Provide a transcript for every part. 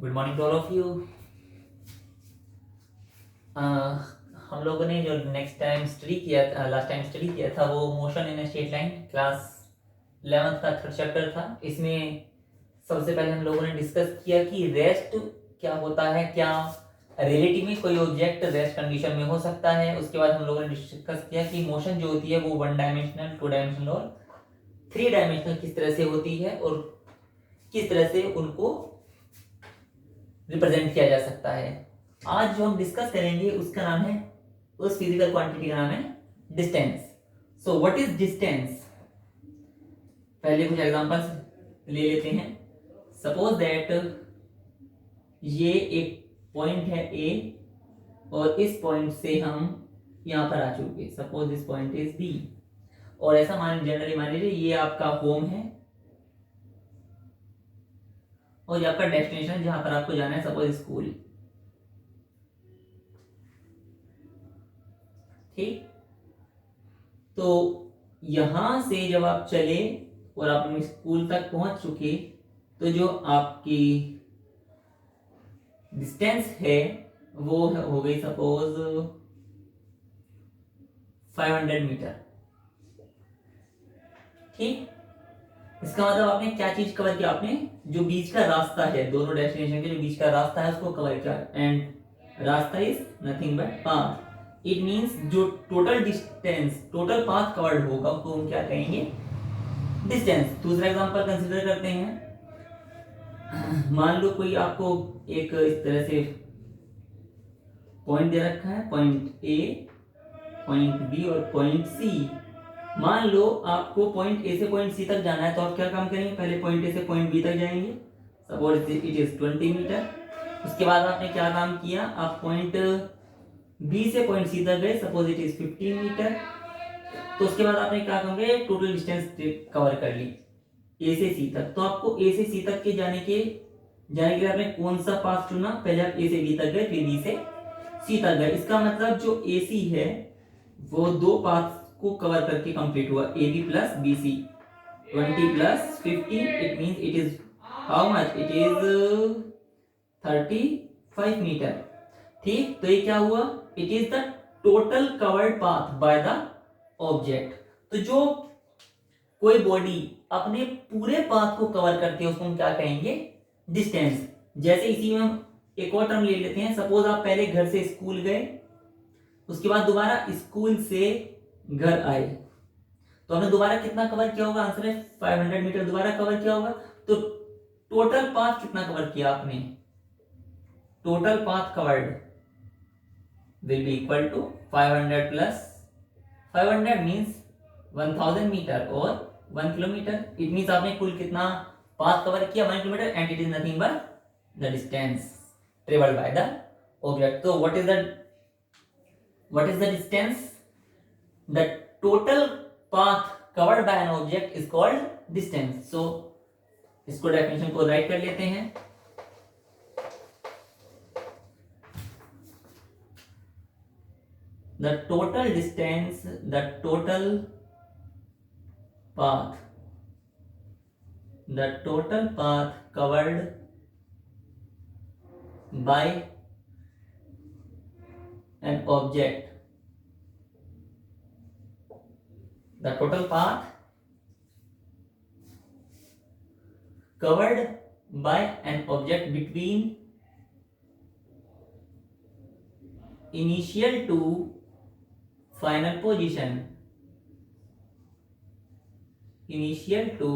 Good morning to all of you. हम लोगों ने जो नेक्स्ट टाइम स्टडी किया था, लास्ट टाइम स्टडी किया था, वो motion in straight line class 11th का थर्ड चैप्टर था। इसमें सबसे पहले हम लोगों ने डिस्कस किया कि रेस्ट क्या होता है, क्या रिलेटिव में कोई ऑब्जेक्ट रेस्ट कंडीशन में हो सकता है। उसके बाद हम लोगों ने डिस्कस किया कि मोशन जो होती है वो 1 डायमेंशनल, 2 डायमेंशनल और 3 डायमेंशनल किस तरह से होती है और किस तरह से उनको रिप्रेजेंट किया जा सकता है। आज जो हम डिस्कस करेंगे उसका नाम है, उस फिजिकल क्वांटिटी का नाम है distance. So what is distance? पहले कुछ एग्जांपल्स ले लेते हैं। सपोज दैट ये एक पॉइंट है ए और इस पॉइंट से हम यहां पर आ चुके। Suppose this point is B और ऐसा जनरली मान लीजिए ये आपका होम है और ये आपका डेस्टिनेशन जहां पर आपको जाना है, सपोज स्कूल। ठीक, तो यहां से जब आप चले और आप स्कूल तक पहुंच चुके तो जो आपकी डिस्टेंस है वो हो गई सपोज 500 मीटर। ठीक, इसका मतलब आपने क्या चीज कवर किया? आपने जो बीच का रास्ता है, दोनों डेस्टिनेशन के जो बीच का रास्ता है उसको कवर किया। एंड रास्ता is nothing but path. It means जो total distance, total path covered होगा उसको हम क्या कहेंगे? डिस्टेंस। दूसरा एग्जांपल कंसीडर करते हैं। मान लो कोई आपको एक इस तरह से पॉइंट दे रखा है, पॉइंट ए, पॉइंट बी और पॉइंट सी। मान लो आपको पॉइंट ए से पॉइंट सी तक जाना है, तो आप क्या काम करेंगे? पहले पॉइंट ए से पॉइंट बी तक जाएंगे, सपोज इट इज 20 मीटर। उसके बाद आपने क्या काम किया? आप पॉइंट बी से पॉइंट सी तक गए, सपोज इट इज 15 मीटर। तो उसके बाद आपने क्या काम किया? टोटल डिस्टेंस कवर कर ली ए से सी तक। तो आपको ए से सी तक के जाने के लिए आपने कौन सा पाथ चुना? पहले आप ए से बी तक गए, फिर बी से सी तक गए। इसका मतलब जो ए सी है वो दो पाथ को कवर करके कंप्लीट हुआ, A B plus B C. 20 plus 15, it means it is how much? It is 35 metre. ठीक, तो ये क्या हुआ? It is the total covered path by the object. तो जो कोई बॉडी अपने पूरे पाथ को कवर करती है उसको हम क्या कहेंगे? डिस्टेंस। जैसे इसी में हम एक और टर्म ले लेते हैं। सपोज आप पहले घर से स्कूल गए, उसके बाद दोबारा स्कूल से घर आए, तो हमने दोबारा कितना कवर किया होगा? आंसर है 500 मीटर दोबारा कवर किया होगा। तो टोटल पाथ कितना कवर किया आपने? Total path covered will be equal to 500 plus 500 means 1000 metre और 1 किलोमीटर। इट मीन्स आपने कुल कितना पाथ कवर किया? 1 kilometre. And it is nothing but the distance travelled by the object. तो what is the distance? The total path covered by an object is called distance. So इसको definition को write कर लेते हैं। The total distance, the total path, the total path covered by an object, the total path covered by an object between initial to final position, initial to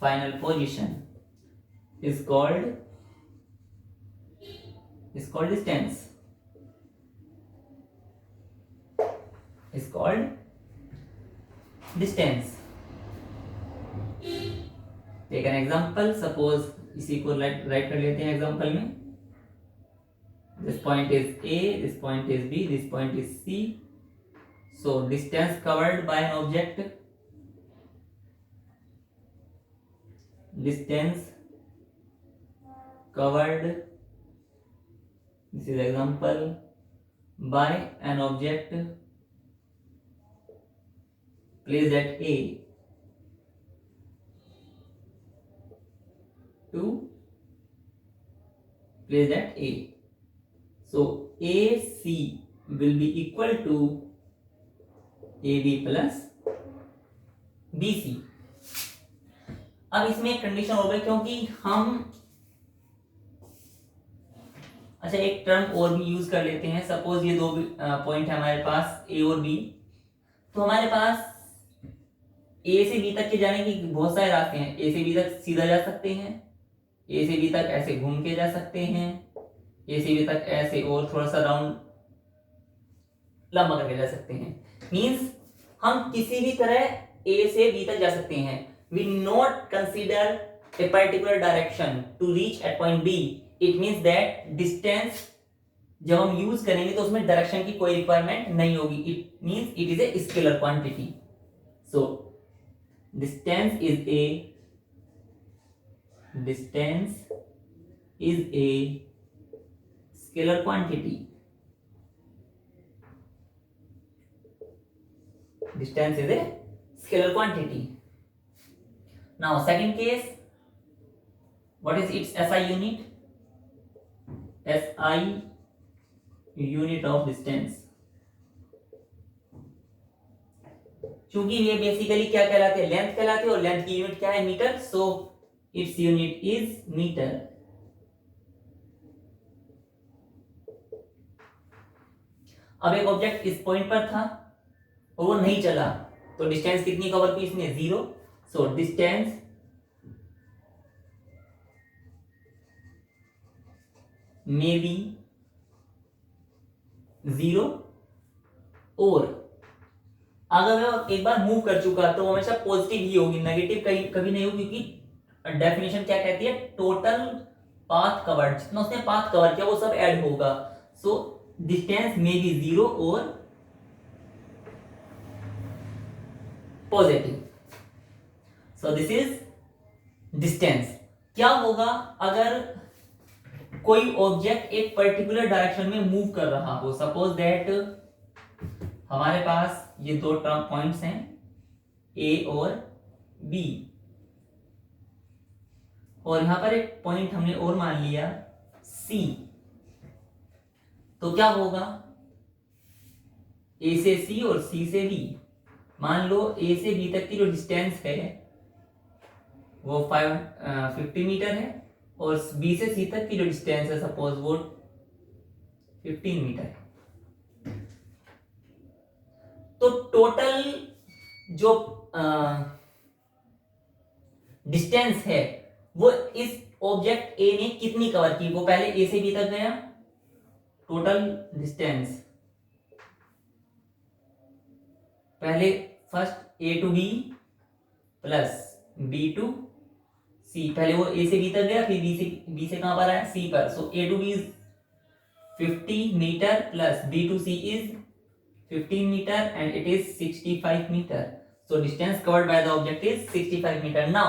final position is called distance, is called distance. Take an example. Suppose इसी को write कर लेते हैं example में। This point is A, this point is B, this point is C. So distance covered by an object, distance covered, this is example, by an object placed at A to placed at A. So AC will be equal to AB plus BC. अब इसमें एक condition हो गई, क्योंकि हम अच्छा एक term और भी यूज कर लेते हैं। सपोज ये दो पॉइंट है हमारे पास A और B, तो हमारे पास A से B तक के जाने की बहुत सारे रास्ते हैं। A से B तक सीधा जा सकते हैं, A से B तक ऐसे घूम के जा सकते हैं, A से B तक ऐसे और थोड़ा सा राउंड लंबा करके जा सकते हैं। मींस हम किसी भी तरह A से B तक जा सकते हैं। We not consider a particular direction to reach at point B. It means that distance जब हम यूज करेंगे तो उसमें डायरेक्शन की कोई रिक्वायरमेंट नहीं होगी। It means it is a scalar quantity. So distance is a scalar quantity. Distance is a scalar quantity. Now second case, what is its SI unit? SI unit of distance. क्योंकि ये basically क्या कहलाते हैं, length कहलाते हैं, और length की unit क्या है, metre. So its unit is metre. अब एक ऑब्जेक्ट इस पॉइंट पर था और वो नहीं चला, तो डिस्टेंस कितनी कवर की इसने, 0। सो डिस्टेंस मे बी 0, और अगर वो एक बार मूव कर चुका तो वो हमेशा पॉजिटिव ही होगी, नेगेटिव कभी नहीं होगी, क्योंकि डेफिनेशन क्या कहती है, टोटल पाथ कवर्ड, जितना उसने पाथ कवर किया वो सब ऐड होगा। सो डिस्टेंस मे बी 0 और positive. So this is distance. क्या होगा अगर कोई ऑब्जेक्ट एक पर्टिकुलर डायरेक्शन में मूव कर रहा हो। सपोज दैट हमारे पास ये दो टर्म पॉइंट्स हैं A और B, और यहां पर एक पॉइंट हमने और मान लिया C। तो क्या होगा, A से C और C से B। मान लो A से B तक की जो डिस्टेंस है वो 50 मीटर है, और B से C तक की जो डिस्टेंस है सपोज वो 15 मीटर है। तो टोटल जो डिस्टेंस है वो इस ऑब्जेक्ट A ने कितनी कवर की, वो पहले A से B तक गया, टोटल डिस्टेंस पहले first A to B plus B to C। पहले वो A से B तक गया, फिर B से कहां पर आया, C पर। So A to B is 50 metre plus B to C is 15 meter and it is 65 meter. So distance covered by the object is 65 meter. Now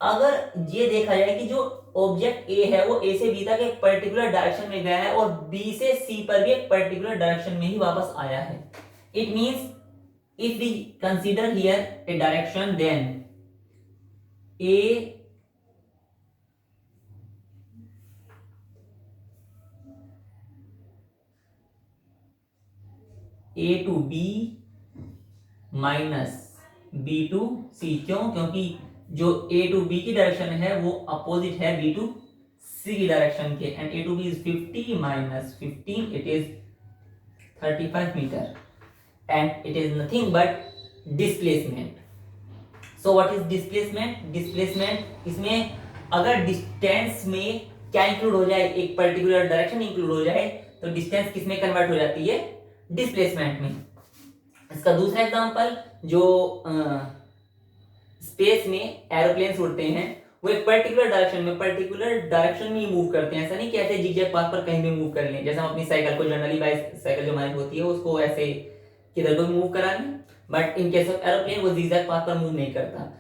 अगर ये देखा जाए कि जो ऑब्जेक्ट A है वो A से B तक एक पर्टिकुलर डायरेक्शन में गया है और B से C पर भी एक पर्टिकुलर डायरेक्शन में ही वापस आया है। It means if we consider here a direction, then A to B minus B to C। क्यों, क्योंकि जो A टू B की डायरेक्शन है वो अपोजिट है B टू C की डायरेक्शन के, and A to B is 50 minus 15, it is 35 metre, and it is nothing but displacement. So what is displacement? Displacement इसमें अगर डिस्टेंस में क्या इंक्लूड हो जाए, एक पर्टिकुलर डायरेक्शन इंक्लूड हो जाए, तो डिस्टेंस किसमें कन्वर्ट हो जाती है, डिस्प्लेसमेंट में। इसका दूसरा एग्जांपल, जो स्पेस में एरोप्लेन्स उड़ते हैं वो एक पर्टिकुलर डायरेक्शन में मूव करते हैं। ऐसा नहीं कि ऐसे जिगजैग पाथ पर कहीं भी मूव कर लें, जैसे हम अपनी साइकिल को जनरली बाइसाइकिल जो हमारी होती है उसको ऐसे किधर को मूव करा लें, but in case of aeroplane वो जिगजैग पाथ पर मूव नहीं करता।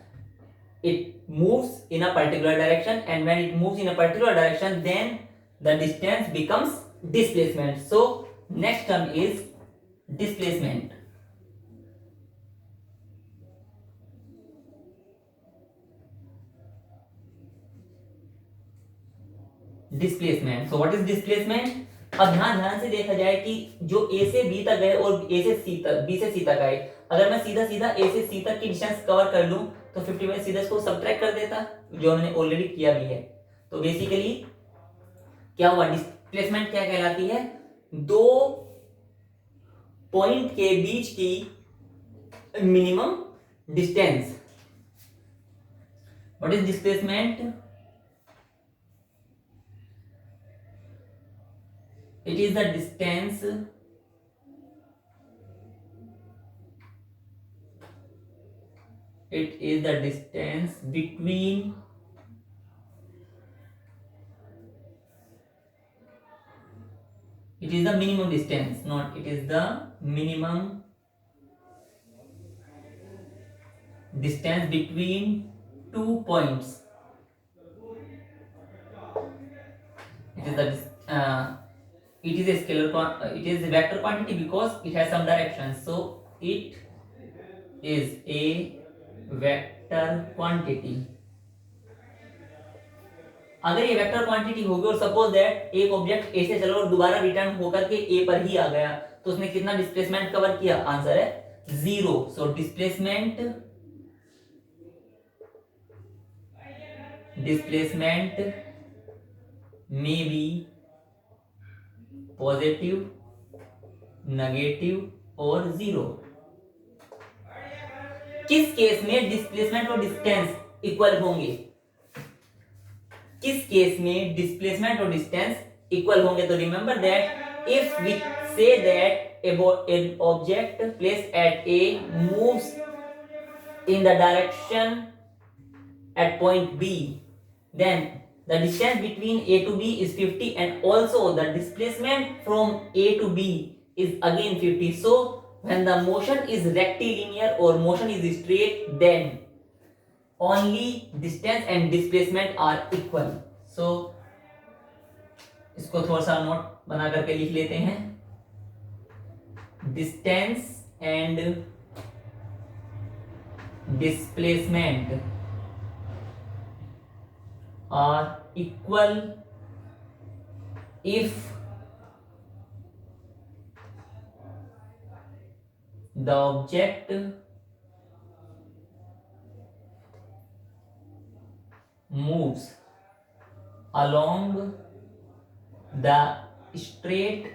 It moves in a particular direction, and when it moves in a particular direction then the distance becomes displacement. So next term is displacement. Displacement. So what is displacement? अब ध्यान से देखा जाए कि जो ए से बी तक गए और ए से सी तक, बी से सी तक आए, अगर मैं सीधा सीधा ए से सी तक की डिस्टेंस कवर कर लूं तो 50 में सीधा इसको सब्ट्रैक्ट कर देता, जो हमने ऑलरेडी किया भी है। तो बेसिकली क्या हुआ, डिस्प्लेसमेंट क्या कहलाती है? दो पॉइंट के बीच की minimum distance. What is displacement? It is the distance between it is the minimum distance, not it is the minimum distance between 2 points. It is the it is a scalar it is a vector quantity because it has some direction, so it is a vector quantity. अगर ये vector quantity होगी और suppose that एक object A से चला और दोबारा return होकर के ए पर ही आ गया, तो उसने कितना डिस्प्लेसमेंट कवर किया? आंसर है 0। So displacement may be positive, negative और 0। किस केस में डिस्प्लेसमेंट और डिस्टेंस इक्वल होंगे? किस केस में डिस्प्लेसमेंट और डिस्टेंस इक्वल होंगे? तो remember that if we say that an object placed at A moves in the direction at point B, then the distance between A to B is 50 and also the displacement from A to B is again 50. So when the motion is rectilinear or motion is straight, then only distance and displacement are equal. So इसको थोड़ा सा note बना करके लिख लेते हैं। Distance and displacement are equal if the object moves along the straight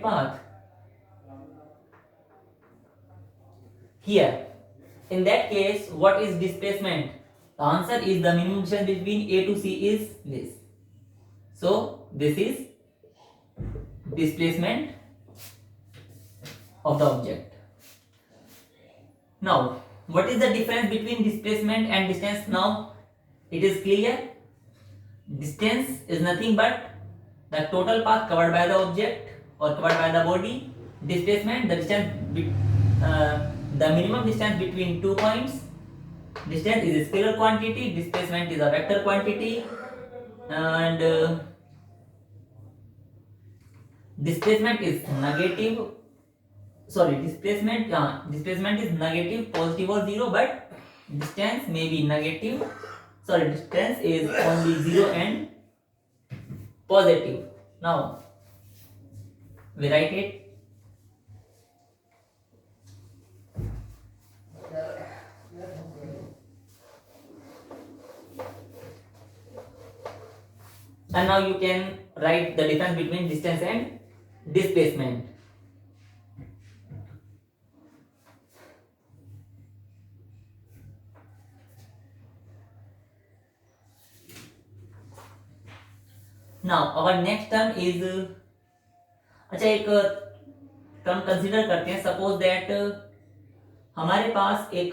path. Here in that case, what is displacement? The answer is the minimum distance between A to C is this. So this is displacement of the object. Now what is the difference between displacement and distance? Now it is clear. Distance is nothing but the total path covered by the object or covered by the body. Displacement, the distance the minimum distance between 2 points. Distance is a scalar quantity, displacement is a vector quantity, and displacement is negative. Displacement is negative, positive or 0, but distance may be negative. Distance is only 0 and positive. Now we write it. And now you can write the difference between distance and displacement. Now our next term is अच्छा एक term consider करते हैं। Suppose that हमारे पास एक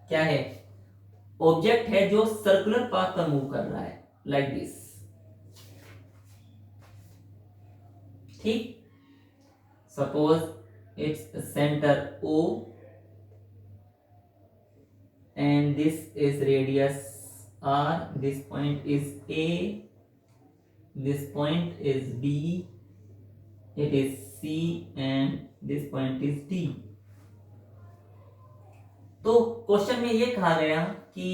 क्या है, object है जो सर्कुलर पाथ पर मूव कर रहा है, लाइक दिस। ठीक, suppose its centre O and this is radius R, this point is A, this point is B, it is C and this point is D. तो question में ये कहा गया कि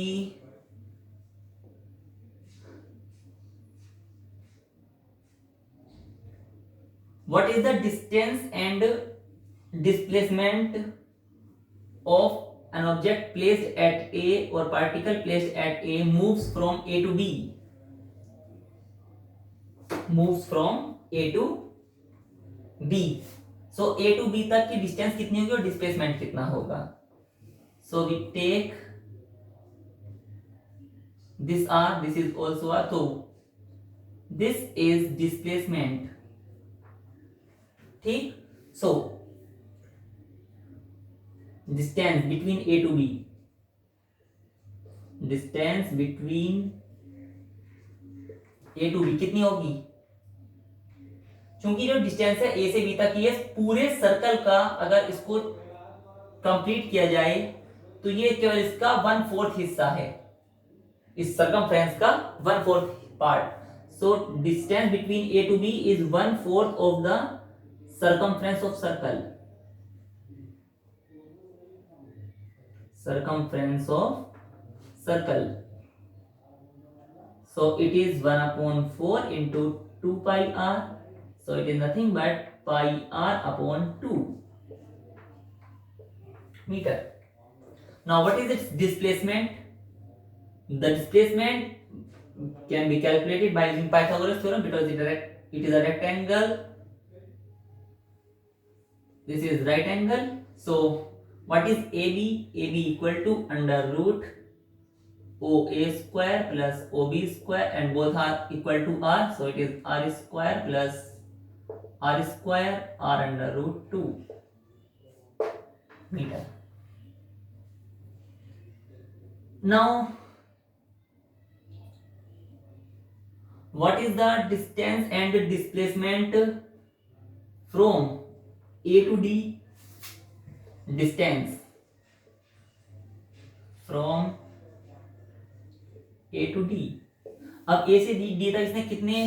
what is the distance and displacement of an object placed at A or particle placed at A moves from A to B, moves from A to B. So A to B तक की distance कितनी होगी और displacement कितना होगा. So we take this R, this is also R, so this is displacement. ठीक. So distance between A to B, distance between A to B कितनी होगी. क्योंकि जो डिस्टेंस है A से B तक की है, पूरे सर्कल का अगर इसको कंप्लीट किया जाए तो ये केवल इसका 1/4 हिस्सा है, इस सर्कमफ्रेंस का 1/4 part. So distance between A to B is 1/4 of the circumference of circle, circumference of circle. So it is 1/4 into 2 pi r. So it is nothing but pi r upon 2 meter. Now what is its displacement? The displacement can be calculated by using Pythagoras theorem because it is a rectangle. This is right angle. So what is AB? AB equal to under root OA square plus OB square, and both are equal to R. So it is R square plus R square R under root 2 meter. Now what is the distance and displacement from A to D? Distance from A to D. अब A से D तक इसने कितने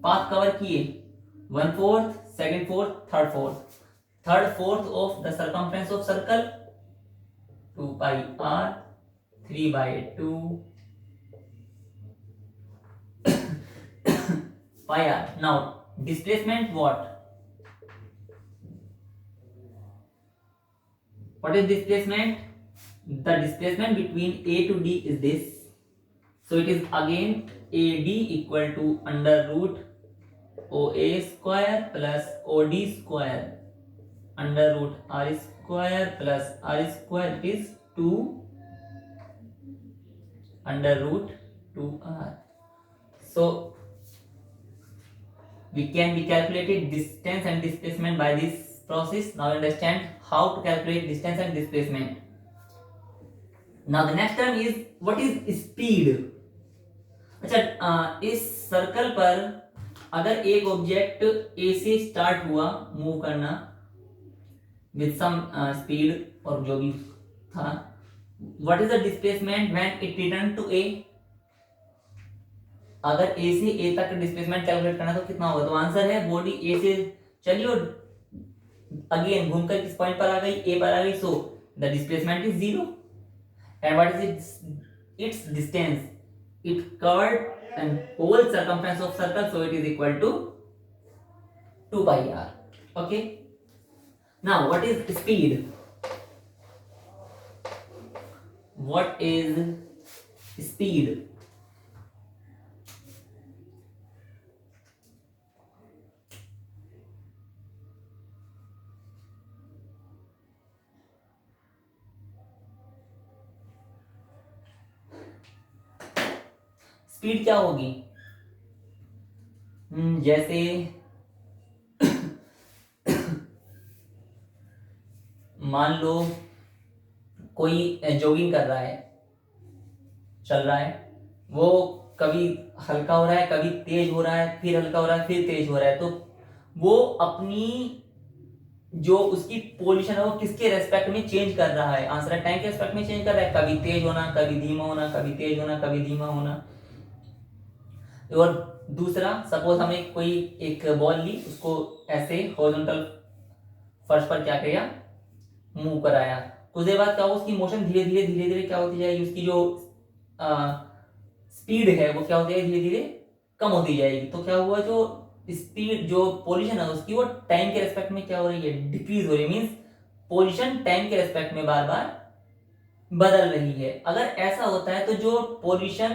path cover किए? 1/4, 2/4, 3/4. 3/4 of the circumference of circle 2 pi r 3/2 pi r. Now displacement what? What is displacement? The displacement between A to D is this. So it is again AD equal to under root OA square plus OD square under root R square plus R square is 2 under root 2R. So we can be calculated distance and displacement by this process. Now understand how to calculate distance and displacement. Now the next term is what is speed. अच्छा, इस circle पर अगर एक object A से start हुआ move करना with some speed और जो भी था, what is the displacement when it return to A. अगर ए से ए तक डिस्प्लेसमेंट कैलकुलेट करना तो कितना होगा? तो आंसर है बॉडी ए से चली और अगेन घूमकर किस पॉइंट पर आ गई? ए पर आ गई. So the displacement is 0. And what is it's distance? It covered an whole circumference of circle, so it is equal to 2 pi r. Okay. Now what is speed? What is speed? Speed क्या होगी? जैसे मान लो कोई jogging कर रहा है, चल रहा है, वो कभी हल्का हो रहा है, कभी तेज हो रहा है, फिर हल्का हो रहा है, फिर तेज हो रहा है. तो वो अपनी जो उसकी पोजीशन है वो किसके रेस्पेक्ट में चेंज कर रहा है? आंसर है टाइम के रेस्पेक्ट में चेंज कर रहा है. कभी तेज होना, कभी धीमा होना, कभी तेज होना, कभी धीमा होना. और दूसरा, सपोज हमें कोई एक बॉल ली, उसको ऐसे हॉरिजॉन्टल फर्श पर क्या किया? मूव कराया. कुछ देर बाद क्या होगा? उसकी मोशन धीरे धीरे धीरे धीरे क्या होती जाएगी? उसकी जो स्पीड है वो क्या होती जाएगी? धीरे धीरे कम होती जाएगी. तो क्या हुआ? जो स्पीड जो पोजीशन है उसकी वो टाइम के रेस्पेक्ट में क्या हो रही है, डिक्रीज हो रही है। मींस पोजीशन टाइम के रेस्पेक्ट में बार बार बदल रही है। अगर ऐसा होता है तो जो पोजीशन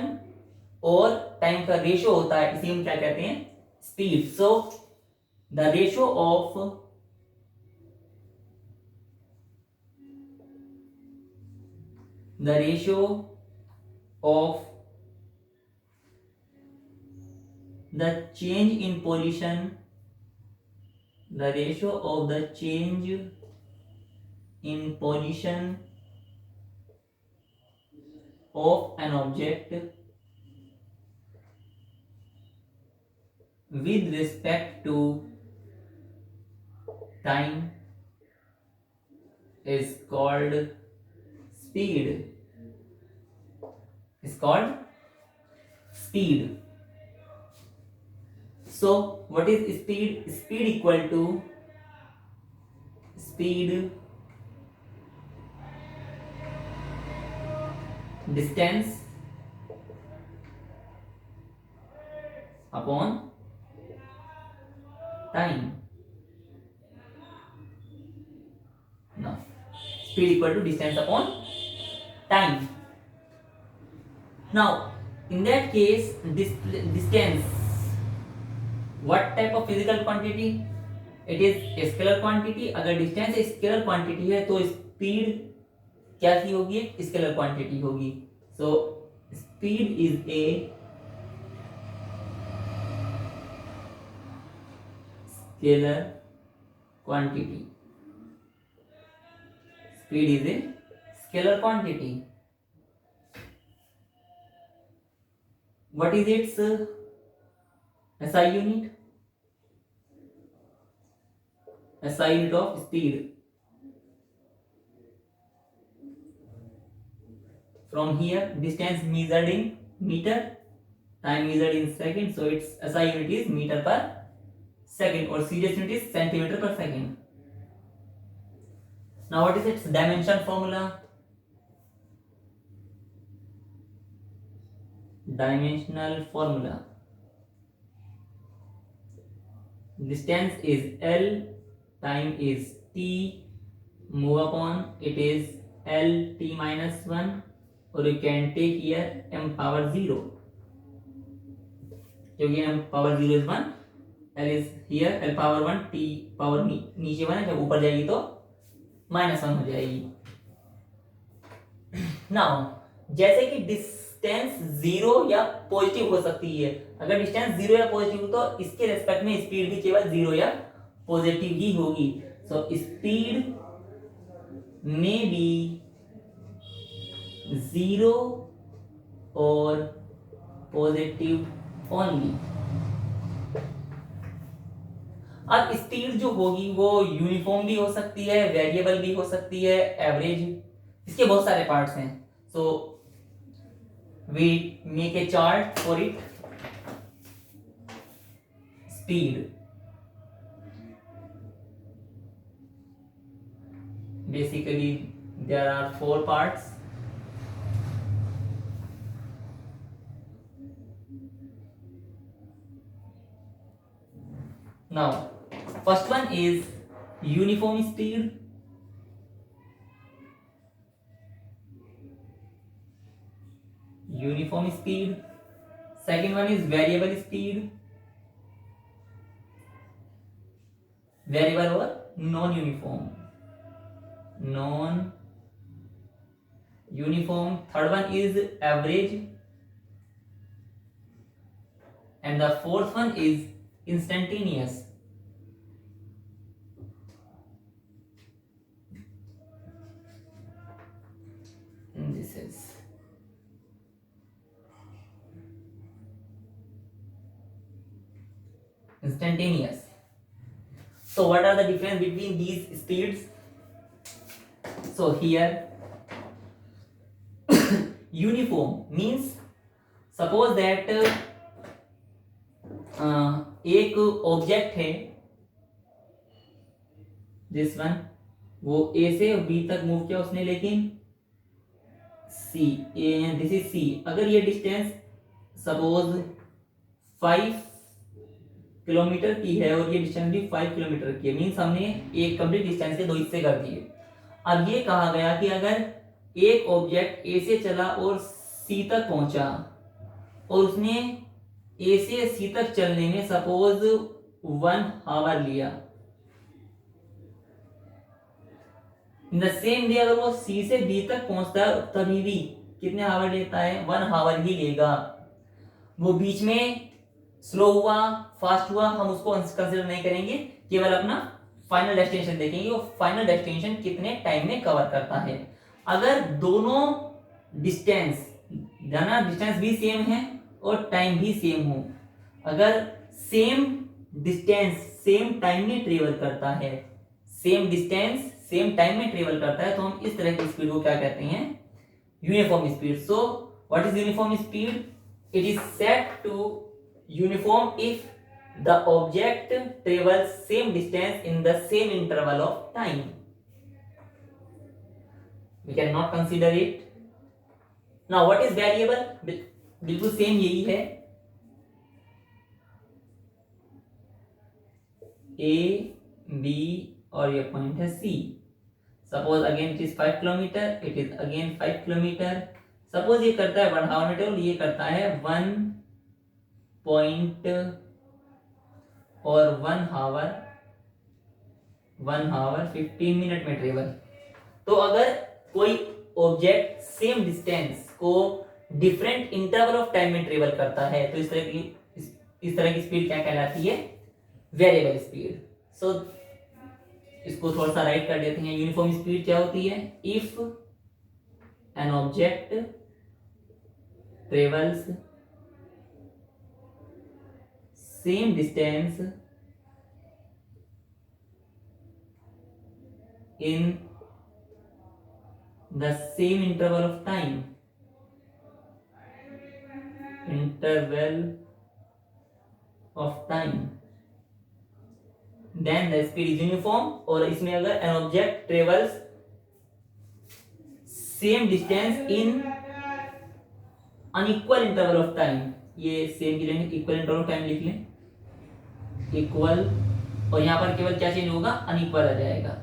और टाइम का रेशियो होता है इसी हम क्या कहते हैं, speed. So the ratio of the change in position, the ratio of the change in position of an object with respect to time is called speed, is called speed. So what is speed? Speed equal to speed distance upon time. No, speed equal to distance upon time. Now in that case distance, what type of physical quantity? It is a scalar quantity. अगर distance scalar quantity है तो speed क्या सी होगी, scalar quantity होगी। So speed is a scalar quantity, speed is a scalar quantity. What is it's SI unit? SI unit of speed from here, distance measured in meter, time measured in second, so its SI unit is meter per second or serious unit is centimeter per second. Now what is its dimension formula? Dimensional formula, distance is L, time is T, move upon it is L T minus 1, or you can take here m power 0, क्योंकि m power 0 is 1, L is here L power 1, T power नीचे 1 है, जब ऊपर जाएगी तो -1 हो जाएगी। Now जैसे कि डिस्टेंस 0 या पॉजिटिव हो सकती है, अगर डिस्टेंस 0 या पॉजिटिव हो तो इसके रेस्पेक्ट में स्पीड भी केवल 0 या पॉजिटिव ही होगी। सो स्पीड में बी 0 और पॉजिटिव ओनली। अब स्पीड जो होगी वो यूनिफॉर्म भी हो सकती है, वेरिएबल भी हो सकती है, एवरेज, इसके बहुत सारे पार्ट्स हैं। So we make a chart for it. Speed basically there are 4 parts. Now, first one is uniform speed. Uniform speed. Second one is variable speed. Variable or non-uniform. Non-uniform. Third one is average. And the fourth one is instantaneous. And this is instantaneous. So what are the difference between these speeds? So here uniform means suppose that एक object है, this one, वो ए से B तक move किया उसने, लेकिन सी, this is सी, अगर ये डिस्टेंस सपोज 5 किलोमीटर की है और ये डिस्टेंस भी 5 किलोमीटर की है, मीन्स हमने एक कंप्लीट डिस्टेंस के दो हिस्से कर दिए। अब ये कहा गया कि अगर एक ऑब्जेक्ट ए से चला और सी तक पहुंचा और उसने ए से सी तक चलने में सपोज 1 आवर लिया, इन द सेम डे अगर वो सी से बी तक पहुंचता है तभी भी कितने आवर लेता है, 1 आवर ही लेगा। वो बीच में स्लो हुआ फास्ट हुआ हम उसको कंसिडर नहीं करेंगे, केवल अपना फाइनल डेस्टिनेशन देखेंगे, वो फाइनल डेस्टिनेशन कितने टाइम में कवर करता है। अगर दोनों डिस्टेंस भी सेम है और टाइम भी सेम हो, अगर सेम डिस्टेंस सेम टाइम में ट्रेवल करता है, सेम डिस्टेंस सेम टाइम में ट्रेवल करता है, तो हम इस तरह की स्पीड को क्या कहते हैं, uniform speed. So what is uniform speed? It is said to uniform if the object travels same distance in the same interval of time. We cannot consider it. Now what is variable? बिल्कुल same यही है, A B और ये point है C। Suppose again it is 5 kilometre, it is again 5 kilometre. Suppose ये करता है 1 our में ट्रेवल, ये करता है 1 पॉइंट और 1 आवर 15 मिनट में ट्रेवल। तो अगर कोई ऑब्जेक्ट सेम डिस्टेंस को डिफरेंट इंटरवल ऑफ टाइम में ट्रेवल करता है तो इस तरह की स्पीड क्या कहलाती है, वेरिएबल स्पीड। सो इसको थोड़ा सा राइट कर देते हैं। यूनिफॉर्म स्पीड क्या होती है? If an object travels same distance in the same interval of time, then the speed is uniform। और इसमें अगर an object travels same distance in unequal interval of time, ये सेम की जगह इक्वल इंटरवल ऑफ टाइम लिख लें, equal, और यहां पर केवल क्या चेंज होगा, अनइक्वल आ जाएगा।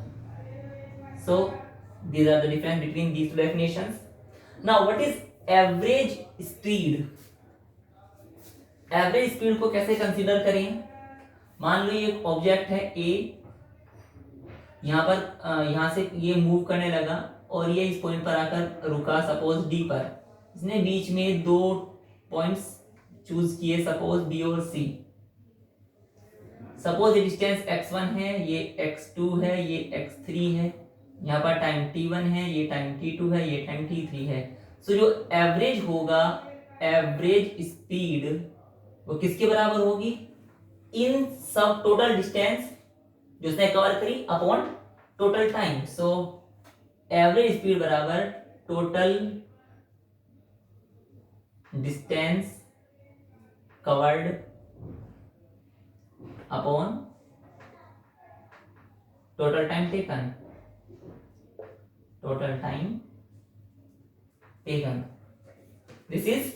So these are the difference between these two definitions. Now what is average speed? Average speed को कैसे कंसीडर करें? मान लो ये ऑब्जेक्ट है ए, यहां से ये मूव करने लगा और ये इस पॉइंट पर आकर रुका सपोज डी पर। इसने बीच में दो पॉइंट्स चूज किए सपोज बी और सी। सपोज ये डिस्टेंस x1 है, ये x2 है, ये x3 है, यहाँ पर टाइम t1 है, ये टाइम t2 है, ये टाइम t3 है। सो जो एवरेज होगा, एवरेज स्पीड वो किसके बराबर होगी? इन सब टोटल डिस्टेंस जो उसने कवर करी upon total time. So average speed बराबर total distance covered upon total time taken, this is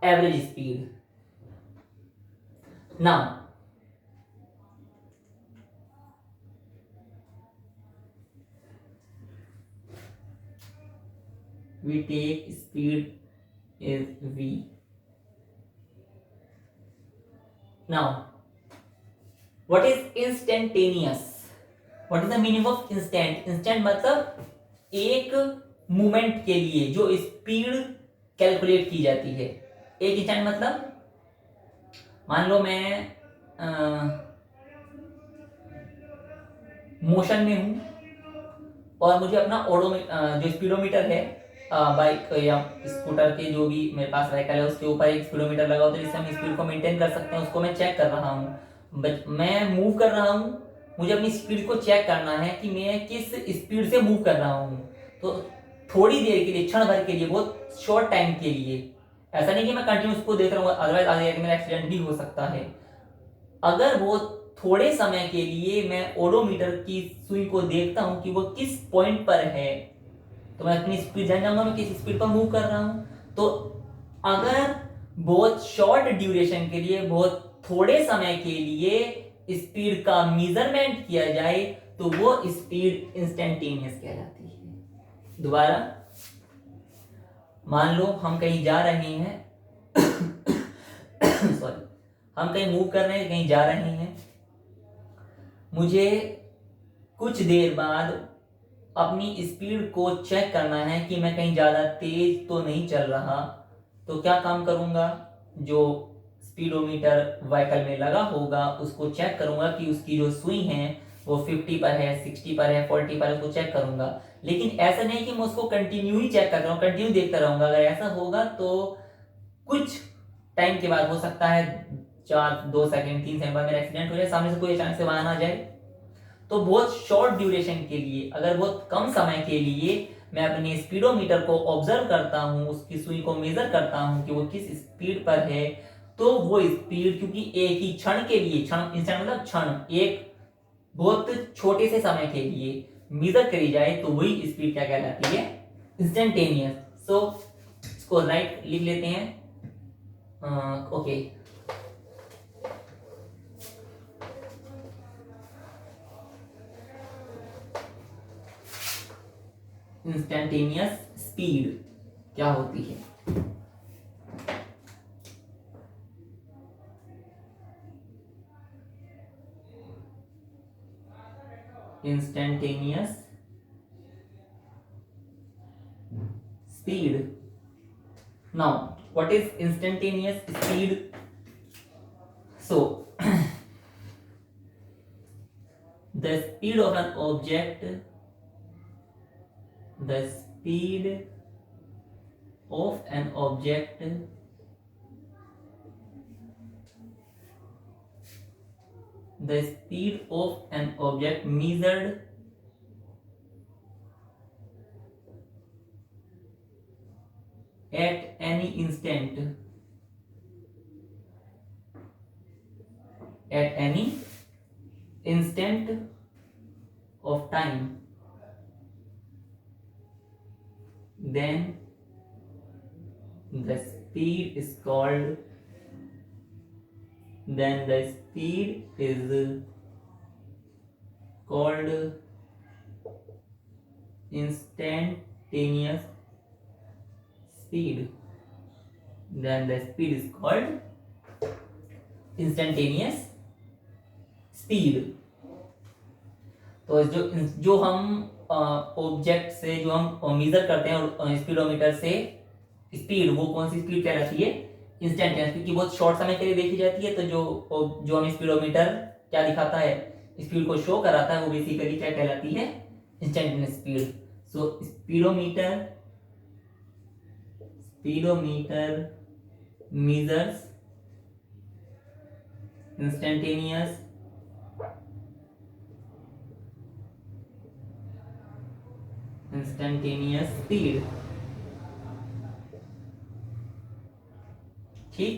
average speed. Now we take speed is v। now what is instantaneous? what is the meaning of instant? instant मतलब एक moment के लिए जो speed calculate की जाती है। एक instant मतलब मान लो मैं मोशन में हूं और मुझे अपना जो स्पीडोमीटर है बाइक या स्कूटर के जो भी मेरे पास व्हीकल है उसके ऊपर एक स्पीडोमीटर लगा होता है जिससे हम स्पीड को मेंटेन कर सकते हैं। उसको मैं चेक कर रहा हूँ, मैं मूव कर रहा हूँ, मुझे अपनी स्पीड को चेक करना है कि मैं किस स्पीड से मूव कर रहा हूँ। तो थोड़ी देर के लिए, क्षण भर के लिए, बहुत शॉर्ट टाइम के लिए, ऐसा नहीं कि मैं कंटिन्यू उसको देख रहा हूँ, अदरवाइज आगे मेरा एक्सीडेंट भी हो सकता है। अगर वो थोड़े समय के लिए मैं ओडोमीटर की सुई को देखता हूँ कि वो किस पॉइंट पर है तो मैं अपनी स्पीड जान जाऊंगा मैं किस स्पीड पर मूव कर रहा हूं। तो अगर बहुत शॉर्ट ड्यूरेशन के लिए, बहुत थोड़े समय के लिए स्पीड का मेजरमेंट किया जाए तो वो स्पीड इंस्टेंटेनियस कहलाती है। दोबारा, मान लो हम कहीं जा रहे हैं सॉरी, हम कहीं मूव कर रहे हैं, कहीं जा रहे हैं, मुझे कुछ देर बाद अपनी स्पीड को चेक करना है कि मैं कहीं ज़्यादा तेज तो नहीं चल रहा। तो क्या काम करूँगा, जो स्पीडोमीटर व्हीकल में लगा होगा उसको चेक करूँगा कि उसकी जो सुई है वो 50 पर है, 60 पर है, 40 पर है, उसको चेक करूँगा। लेकिन ऐसा नहीं कि मैं उसको कंटिन्यू ही चेक कर रहा हूँ, कंटिन्यू देखता रहूँगा। अगर ऐसा होगा तो कुछ टाइम के बाद हो सकता है 2 सेकंड 3 सेकंड बाद मेरा एक्सीडेंट हो जाए, सामने से कोई अचानक से वाहन आ जाए। तो बहुत शॉर्ट ड्यूरेशन के लिए, अगर बहुत कम समय के लिए मैं अपने स्पीडोमीटर को ऑब्जर्व करता हूं, उसकी सुई को मेजर करता हूं कि वो किस स्पीड पर है, तो वो स्पीड, क्योंकि एक ही क्षण के लिए, क्षण इंस्टेंट मतलब क्षण, एक बहुत छोटे से समय के लिए मेजर करी जाए तो वही स्पीड क्या कहलाती है, इंस्टेंटेनियस। सो इसको राइट लिख लेते हैं। ओके, इंस्टेंटेनियस स्पीड क्या होती है। Instantaneous speed. Now what is instantaneous speed? So the speed of an object, the speed of an object the speed of an object measured at any instant, at any instant of time, then the speed is called, then the speed is called instantaneous speed, then the speed is called instantaneous speed। तो जो हम object से जो हम major करते हैं speedometer से speed, वो कौन सी स्पीड कहलाती है, इंस्टेंटेनियस, क्योंकि बहुत शॉर्ट समय के लिए देखी जाती है। तो जो हमें स्पीडोमीटर क्या दिखाता है, स्पीड को शो कराता है, वो बेसिकली क्या कहलाती है, इंस्टेंटेनियस स्पीड। सो स्पीडोमीटर मेजर्स इंस्टेंटेनियस स्पीड। ठीक,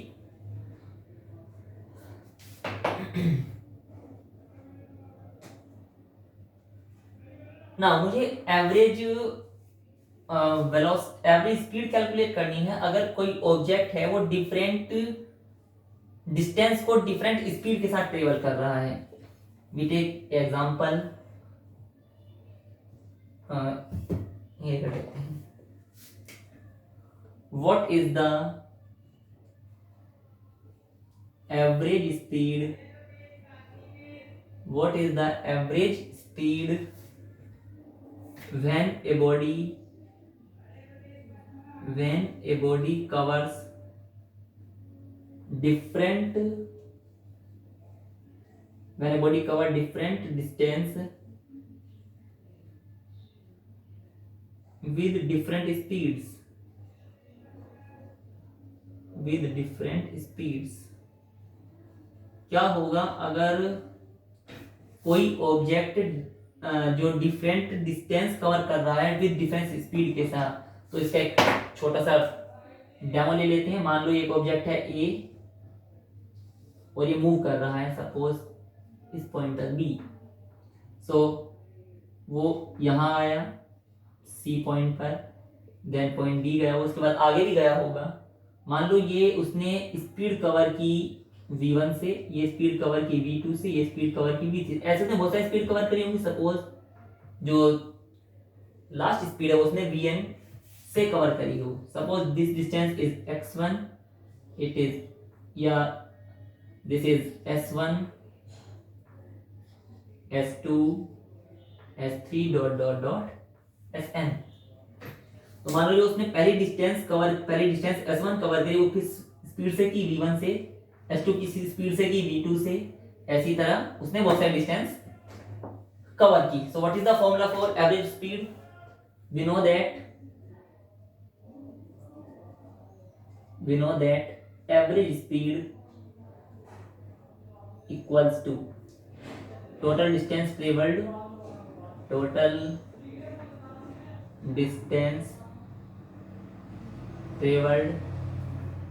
ना मुझे एवरेज एवरेज स्पीड कैलकुलेट करनी है। अगर कोई ऑब्जेक्ट है वो डिफरेंट डिस्टेंस को डिफरेंट स्पीड के साथ ट्रेवल कर रहा है। वी टेक एग्जांपल, ये कर लेते हैं, what is the average speed, what is the average speed when a body covers different distance with different speeds। क्या होगा अगर कोई ऑब्जेक्ट जो डिफरेंट डिस्टेंस कवर कर रहा है विद डिफरेंट स्पीड के साथ। तो इसका एक छोटा सा डेमो ले लेते हैं। मान लो एक ऑब्जेक्ट है ए और ये मूव कर रहा है सपोज इस पॉइंट तक बी। सो वो यहां आया सी पॉइंट पर, देन पॉइंट बी गया, उसके बाद आगे भी गया होगा, मान लो ये उसने स्पीड कवर की v1 से, ये स्पीड कवर की v2 से, ये स्पीड कवर की v3, ऐसे उसने बहुत सारी स्पीड कवर करी होंगी। सपोज जो लास्ट स्पीड है वो उसने vn से कवर करी हो। Suppose this distance is x1, it is या this is s1 s2 s3 dot dot dot sn। तो मान लो जो उसने पहली डिस्टेंस s1 कवर करी वो किस स्पीड से की v1 से, s2 किसी स्पीड से की v2 से, ऐसी तरह उसने बहुत सारी डिस्टेंस कवर की। सो what is the formula for average speed? we know that average speed equals to total distance traveled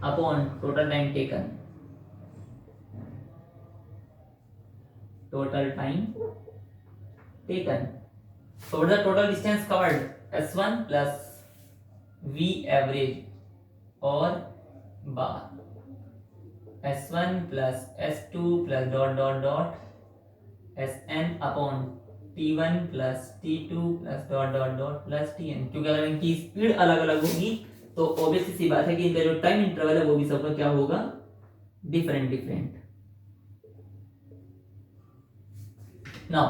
upon total time taken, So what is the total distance covered? S1 plus V average or bar, S1 plus S2 plus dot dot dot Sn upon T1 plus T2 plus dot dot dot plus Tn। क्योंकि अगर इनकी speed अलग अलग होगी तो obviously सी बात है कि इनका जो टाइम इंटरवल है वो भी सबका क्या होगा, different. Now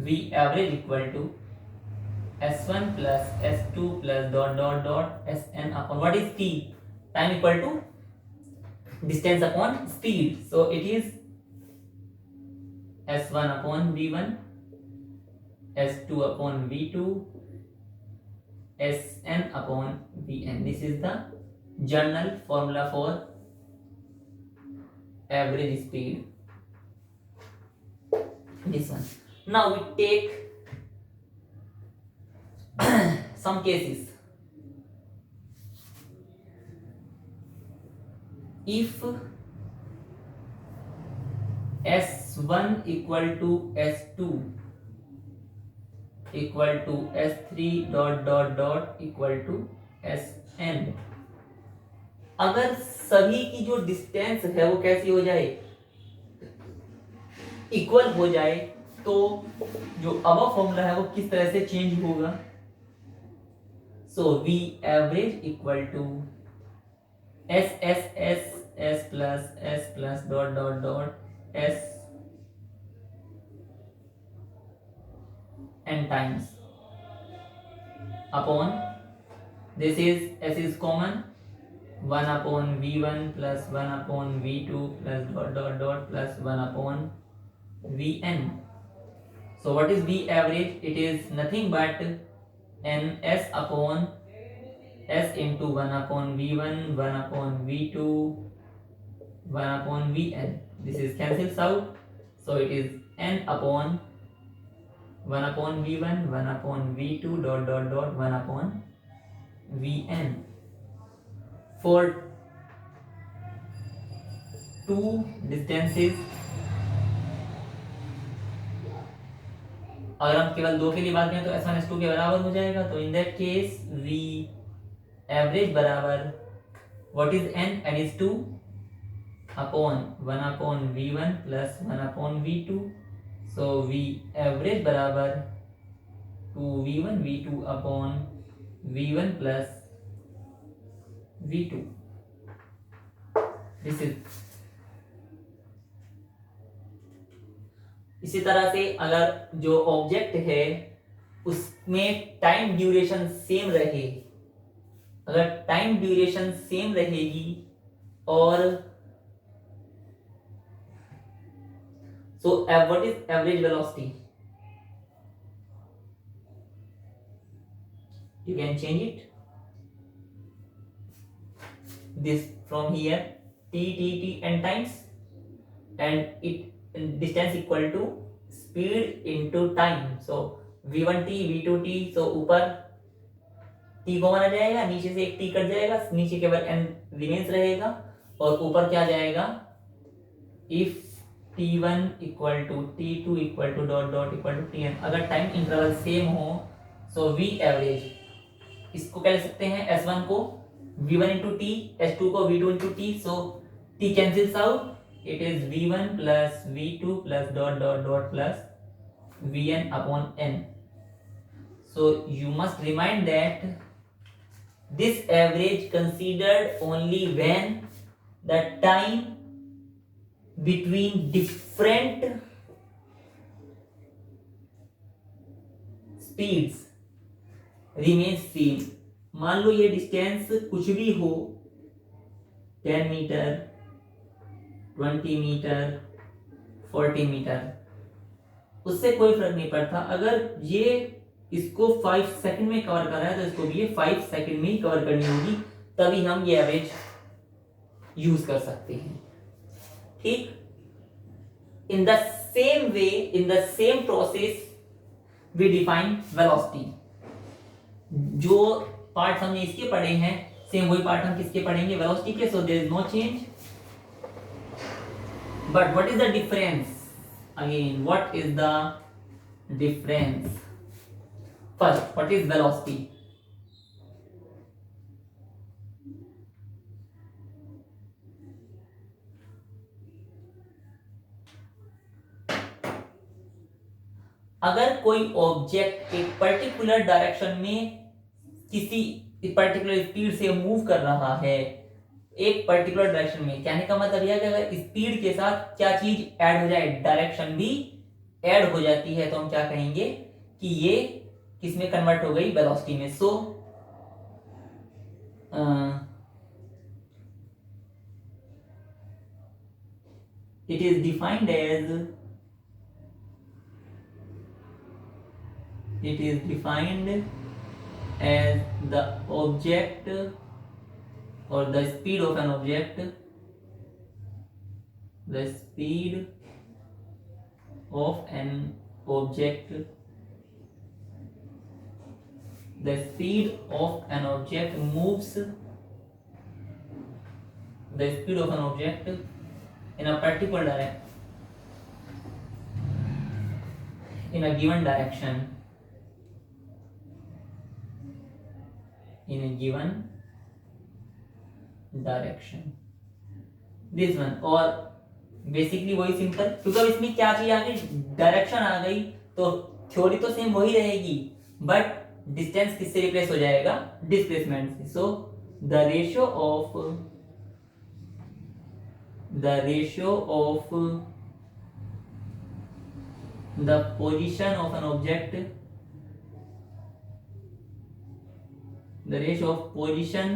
V average equal to S1 plus S2 plus dot dot dot Sn upon what is T? Time equal to distance upon speed. So it is S1 upon V1, S2 upon V2, Sn upon Vn. This is the general formula for average speed. This one. Now we take some cases. If S1 equal to S2 equal to S3 dot dot dot equal to Sn, अगर सभी की जो distance है वो कैसी हो जाए, equal हो जाए, तो जो अबव फॉर्मूला है वो किस तरह से चेंज होगा। So V average equal to S S S S plus dot dot dot S n times upon this is S is common 1 upon V1 plus 1 upon V2 plus dot dot dot plus 1 upon Vn. So what is V average? It is nothing but ns upon S into 1 upon V1, 1 upon V2, 1 upon Vn. This is cancels out. So it is n upon 1 upon V1, 1 upon V2 dot dot dot 1 upon Vn. For two distances, अगर हम केवल दो के लिए बात करें तो S1 S2 के बराबर हो जाएगा। तो in that case V average बराबर व्हाट इज n? n इज 2 upon 1 upon V1 plus 1 upon V2। So V average बराबर 2V1 V2 upon V1 plus V2। This is, इसी तरह से अगर जो ऑब्जेक्ट है उसमें टाइम ड्यूरेशन सेम रहे, अगर टाइम ड्यूरेशन सेम रहेगी और सो what is average velocity, you can change it this from here t n times and it distance equal to speed into time. So v1t v2t, so ऊपर t common आ जाएगा, नीचे से एक t cut जाएगा, नीचे केवल n रिमेन्स रहेगा और ऊपर क्या जाएगा, if t1 equal to t2 equal to dot dot equal to tn। अगर टाइम इंटरवल सेम हो, so v एवरेज इसको क्या लिख सकते हैं, S1 को v1 into t, h2 को v2 into t, so t cancels out, it is v1 plus v2 plus dot dot dot plus vn upon n. So you must remind that this average considered only when the time between different speeds remains same. मान लो ये distance कुछ भी हो, 10 metre, 20 metre, 40 metre, उससे कोई फर्क नहीं पड़ता। अगर ये इसको 5 सेकंड में कवर कर रहा है तो इसको भी ये 5 सेकंड में ही कवर करनी होगी, तभी हम ये एवरेज यूज कर सकते हैं। ठीक, in the same way, in the same process we define velocity. जो पार्ट हमने इसके पढ़े हैं, सेम वही पार्ट हम किसके पढ़ेंगे, वेलोसिटी के। So there is no change, but what is the difference? Again, what is the difference? First, what is velocity? अगर कोई ऑब्जेक्ट एक पर्टिकुलर डायरेक्शन में किसी पर्टिकुलर स्पीड से मूव कर रहा है, एक पर्टिकुलर डायरेक्शन में, कहने का मतलब यह है कि अगर स्पीड के साथ क्या चीज ऐड हो जाए, डायरेक्शन भी ऐड हो जाती है, तो हम क्या कहेंगे कि ये किसमें कन्वर्ट हो गई, वेलोसिटी में। So it is defined as, it is defined as the object or the speed of an object, the speed of an object, the speed of an object moves, the speed of an object in a particular direction, in a given direction, in a given direction, this one। और basically वही simple, क्योंकि अब इसमें क्या चीज आ गई, direction आ गई, तो थ्योरी तो सेम वही रहेगी, बट डिस्टेंस किससे रिप्लेस हो जाएगा, डिस्प्लेसमेंट से। So the ratio of the position of an object, the ratio of position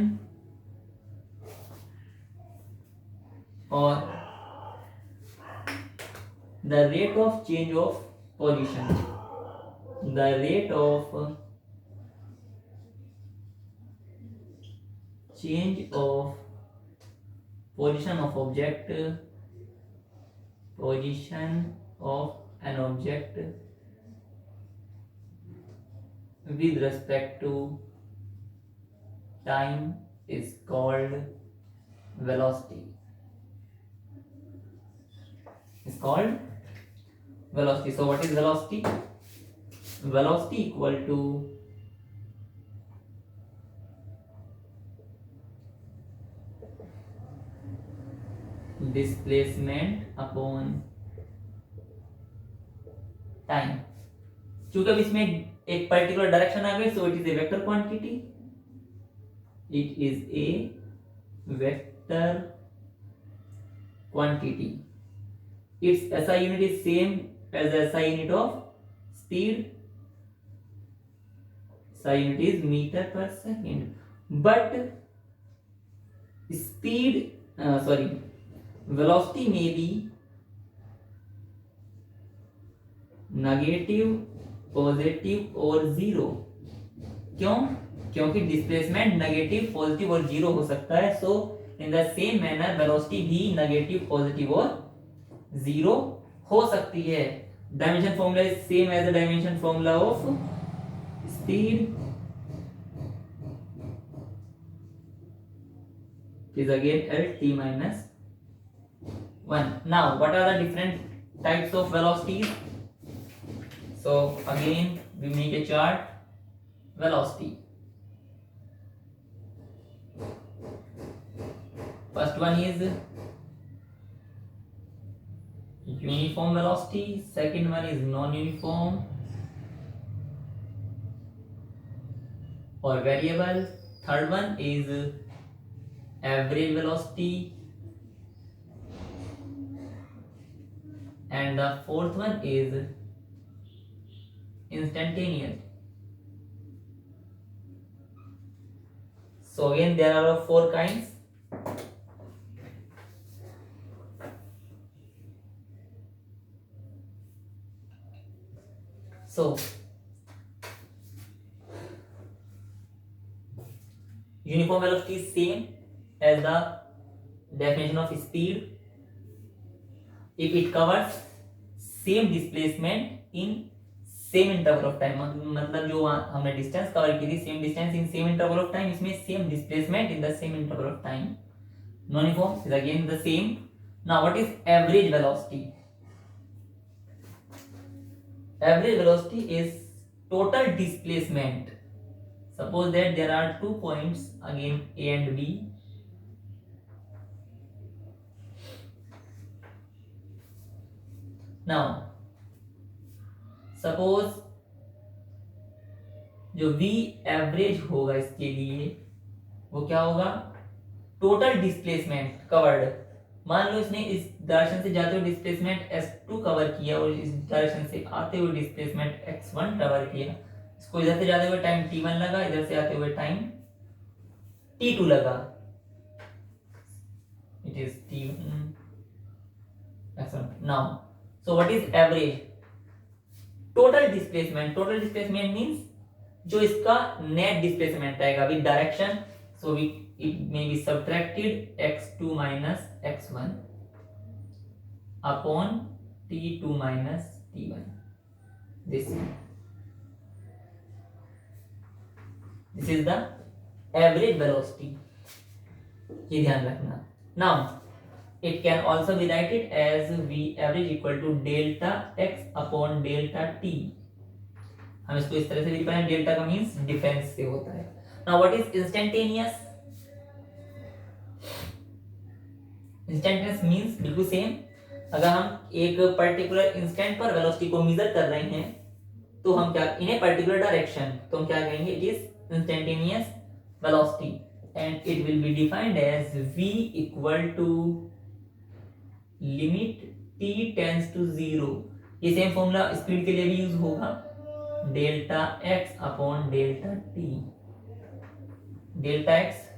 or the rate of change of position, the rate of change of position of object, position of an object with respect to time is called velocity, is called velocity। So what is velocity? Velocity equal to displacement upon time। चूंकि अब इसमें एक particular direction आ गई, सो it is a vector quantity, it is a vector quantity, its SI unit is same as the SI unit of speed, SI unit is meter per second, but speed velocity may be negative, positive और जीरो। क्यों? क्योंकि displacement negative, positive और zero हो सकता है। So in the same manner velocity भी negative, positive और जीरो हो सकती है। Dimension formula is same as the dimension formula of speed, is again LT minus 1. Now what are the different types of velocities? So again we make a chart, velocity, First one is uniform velocity, second one is non-uniform or variable, third one is average velocity, and the fourth one is instantaneous. So again there are four kinds. So uniform velocity is same as the definition of speed if it covers same displacement in same interval of time, मतलब जो हमने distance cover की थी same distance in same interval of time, इसमें same displacement in the same interval of time. Non-uniform is again the same. Now what is average velocity? Average velocity is total displacement. Suppose that there are 2 points again A and B. Now suppose जो V average होगा इसके लिए वो क्या होगा, total displacement covered. मान लो इसने इस डायरेक्शन से जाते हुए डिस्प्लेसमेंट S2 कवर किया और इस डायरेक्शन से आते हुए डिस्प्लेसमेंट x1 कवर किया. इसको इधर से जाते हुए टाइम t1 लगा, इधर से आते हुए टाइम t2 लगा. It is t1 x1. Now so what is average? Total displacement. Total displacement means जो इसका नेट डिस्प्लेसमेंट आएगा with direction. So it may be subtracted x2 minus x1 upon t2 minus t1. This is the average velocity. ये ध्यान रखना. Now it can also be written as v average equal to delta x upon delta t. हम इसको इस तरह से लिख पाएंगे. डेल्टा का मींस डिफरेंस से होता है. Now what is instantaneous? Instantaneous means बिल्कुल सेम. अगर हम एक पर्टिकुलर इंस्टेंट पर वेलोसिटी को मेजर कर रहे हैं तो हम क्या इन ए पर्टिकुलर डायरेक्शन तो हम क्या कहेंगे, it is instantaneous velocity and it will be defined as v equal to limit t tends to 0. ये सेम फॉर्मूला स्पीड के लिए भी यूज होगा. Delta x upon delta t. Delta x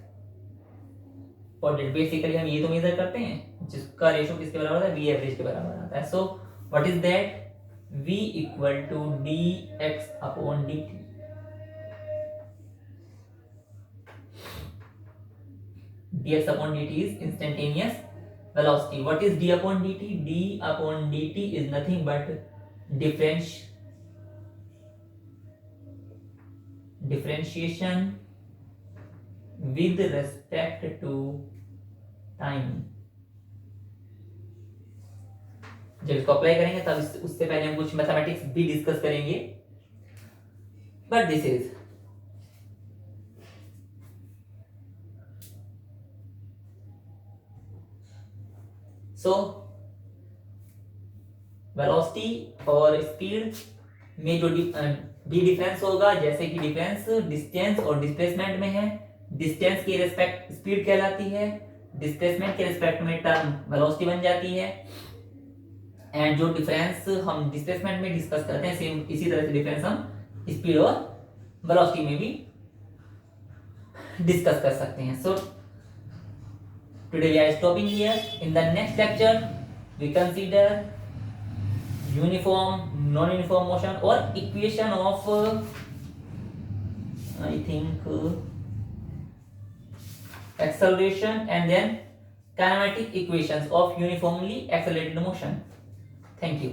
और बेसिकली हम ये तो मेजर करते हैं जिसका रेशो किसके बराबर है, v एवरेज के बराबर आता है. So what is that? v equal to dx upon dt. dx upon dt is instantaneous velocity. What is d upon dt? d upon dt is nothing but differentiation with respect to time. जब इसको apply करेंगे तब उससे पहले हम कुछ mathematics भी discuss करेंगे. But this is so velocity और स्पीड में जो भी डिफरेंस होगा, जैसे कि डिफरेंस डिस्टेंस और डिस्प्लेसमेंट में है. डिस्टेंस के रिस्पेक्ट स्पीड कहलाती है, डिस्प्लेसमेंट के रिस्पेक्ट में टर्म वेलोसिटी बन जाती है. एंड जो डिफरेंस हम डिस्प्लेसमेंट में डिस्कस करते हैं सेम इसी तरह से डिफरेंस हम स्पीड और वेलोसिटी में भी डिस्कस कर सकते हैं. So today we are stopping here. In the next lecture we consider uniform, non uniform motion और equation of I think acceleration and then kinematic equations of uniformly accelerated motion. Thank you.